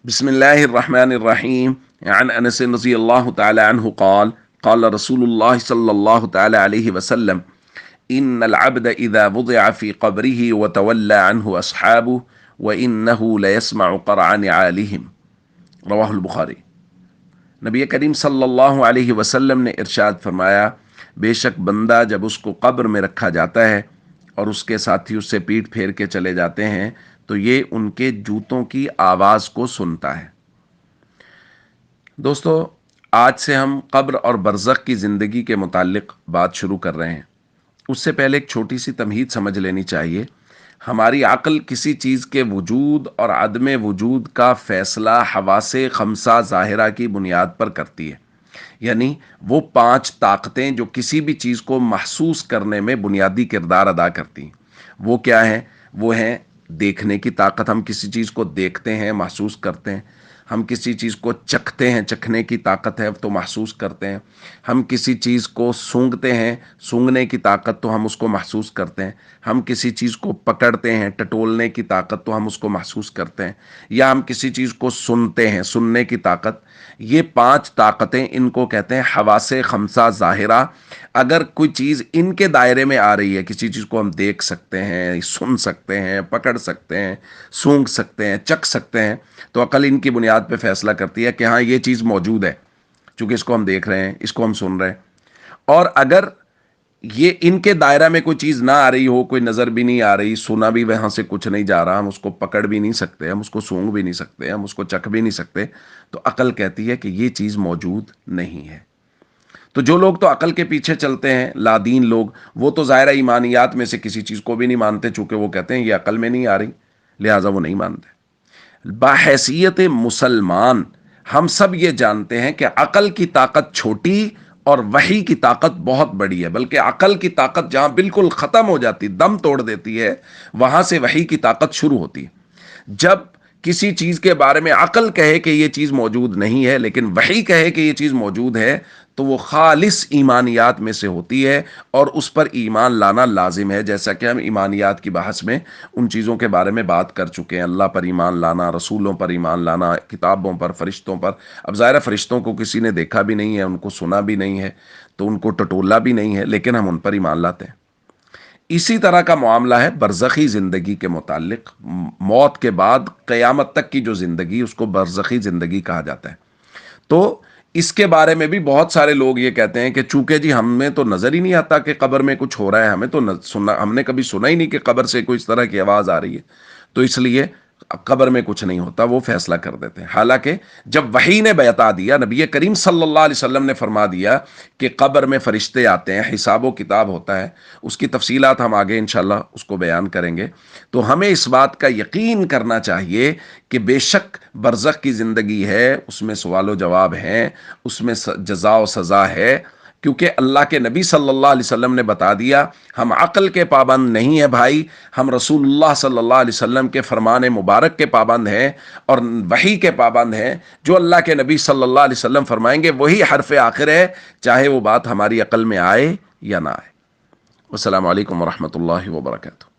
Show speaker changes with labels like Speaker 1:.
Speaker 1: بسم الله الرحمن الرحيم. عن أنس رضي الله تعالى عنه قال قال رسول الله صلى الله تعالى عليه وسلم إن العبد إذا وضع في قبره وتولى عنه أصحابه وإنه ليسمع قرع نعالهم. رواہ البخاری۔ نبی کریم صلی اللہ علیہ وسلم نے ارشاد فرمایا، بے شک بندہ جب اس کو قبر میں رکھا جاتا ہے اور اس کے ساتھی اس سے پیٹ پھیر کے چلے جاتے ہیں تو یہ ان کے جوتوں کی آواز کو سنتا ہے۔ دوستو، آج سے ہم قبر اور برزخ کی زندگی کے متعلق بات شروع کر رہے ہیں۔ اس سے پہلے ایک چھوٹی سی تمہید سمجھ لینی چاہیے۔ ہماری عقل کسی چیز کے وجود اور عدم وجود کا فیصلہ حواس خمسہ ظاہرہ کی بنیاد پر کرتی ہے، یعنی وہ 5 طاقتیں جو کسی بھی چیز کو محسوس کرنے میں بنیادی کردار ادا کرتی ہیں۔ وہ کیا ہیں؟ وہ ہیں دیکھنے کی طاقت، ہم کسی چیز کو دیکھتے ہیں، محسوس کرتے ہیں۔ ہم کسی چیز کو چکھتے ہیں، چکھنے کی طاقت ہے تو محسوس کرتے ہیں۔ ہم کسی چیز کو سونگھتے ہیں، سونگھنے کی طاقت تو ہم اس کو محسوس کرتے ہیں۔ ہم کسی چیز کو پکڑتے ہیں، ٹٹولنے کی طاقت تو ہم اس کو محسوس کرتے ہیں۔ یا ہم کسی چیز کو سنتے ہیں، سننے کی طاقت۔ یہ 5 طاقتیں، ان کو کہتے ہیں حواس خمسہ ظاہرہ۔ اگر کوئی چیز ان کے دائرے میں آ رہی ہے، کسی چیز کو ہم دیکھ سکتے ہیں، سن سکتے ہیں، پکڑ سکتے ہیں، سونگھ سکتے ہیں، چکھ سکتے ہیں، تو عقل ان کی بنیاد پہ فیصلہ کرتی ہے کہ ہاں یہ چیز موجود ہے، چونکہ اس کو ہم دیکھ رہے ہیں، اس کو ہم سن رہے ہیں۔ اور اگر یہ ان کے دائرہ میں کوئی چیز نہ آ رہی ہو، کوئی نظر بھی نہیں آ رہی، سنا بھی وہاں سے کچھ نہیں جا رہا، ہم اس کو پکڑ بھی نہیں سکتے، ہم اس کو سونگھ بھی نہیں سکتے، ہم اس کو چکھ بھی نہیں سکتے، تو عقل کہتی ہے کہ یہ چیز موجود نہیں ہے۔ تو جو لوگ تو عقل کے پیچھے چلتے ہیں، لادین لوگ، وہ تو ظاہرہ ایمانیات میں سے کسی چیز کو بھی نہیں مانتے، چونکہ وہ کہتے ہیں یہ عقل میں نہیں آ رہی، لہٰذا وہ نہیں مانتے۔ بحیثیت مسلمان ہم سب یہ جانتے ہیں کہ عقل کی طاقت چھوٹی اور وحی کی طاقت بہت بڑی ہے، بلکہ عقل کی طاقت جہاں بالکل ختم ہو جاتی، دم توڑ دیتی ہے، وہاں سے وحی کی طاقت شروع ہوتی ہے۔ جب کسی چیز کے بارے میں عقل کہے کہ یہ چیز موجود نہیں ہے لیکن وحی کہے کہ یہ چیز موجود ہے، تو وہ خالص ایمانیات میں سے ہوتی ہے اور اس پر ایمان لانا لازم ہے، جیسا کہ ہم ایمانیات کی بحث میں ان چیزوں کے بارے میں بات کر چکے ہیں۔ اللہ پر ایمان لانا، رسولوں پر ایمان لانا، کتابوں پر، فرشتوں پر۔ اب ظاہر فرشتوں کو کسی نے دیکھا بھی نہیں ہے، ان کو سنا بھی نہیں ہے، تو ان کو ٹٹولا بھی نہیں ہے، لیکن ہم ان پر ایمان لاتے ہیں۔ اسی طرح کا معاملہ ہے برزخی زندگی کے متعلق۔ موت کے بعد قیامت تک کی جو زندگی، اس کو برزخی زندگی کہا جاتا ہے۔ تو اس کے بارے میں بھی بہت سارے لوگ یہ کہتے ہیں کہ چونکہ جی ہمیں تو نظر ہی نہیں آتا کہ قبر میں کچھ ہو رہا ہے، ہمیں تو ہم نے کبھی سنا ہی نہیں کہ قبر سے کوئی اس طرح کی آواز آ رہی ہے، تو اس لیے قبر میں کچھ نہیں ہوتا، وہ فیصلہ کر دیتے ہیں۔ حالانکہ جب وحی نے بتا دیا، نبی کریم صلی اللہ علیہ وسلم نے فرما دیا کہ قبر میں فرشتے آتے ہیں، حساب و کتاب ہوتا ہے، اس کی تفصیلات ہم آگے انشاءاللہ اس کو بیان کریں گے، تو ہمیں اس بات کا یقین کرنا چاہیے کہ بے شک برزخ کی زندگی ہے، اس میں سوال و جواب ہیں، اس میں جزا و سزا ہے، کیونکہ اللہ کے نبی صلی اللہ علیہ وسلم نے بتا دیا۔ ہم عقل کے پابند نہیں ہیں بھائی، ہم رسول اللہ صلی اللہ علیہ وسلم کے فرمان مبارک کے پابند ہیں اور وحی کے پابند ہیں۔ جو اللہ کے نبی صلی اللہ علیہ وسلم فرمائیں گے وہی حرف آخر ہے، چاہے وہ بات ہماری عقل میں آئے یا نہ آئے۔ السلام علیکم ورحمۃ اللہ وبرکاتہ۔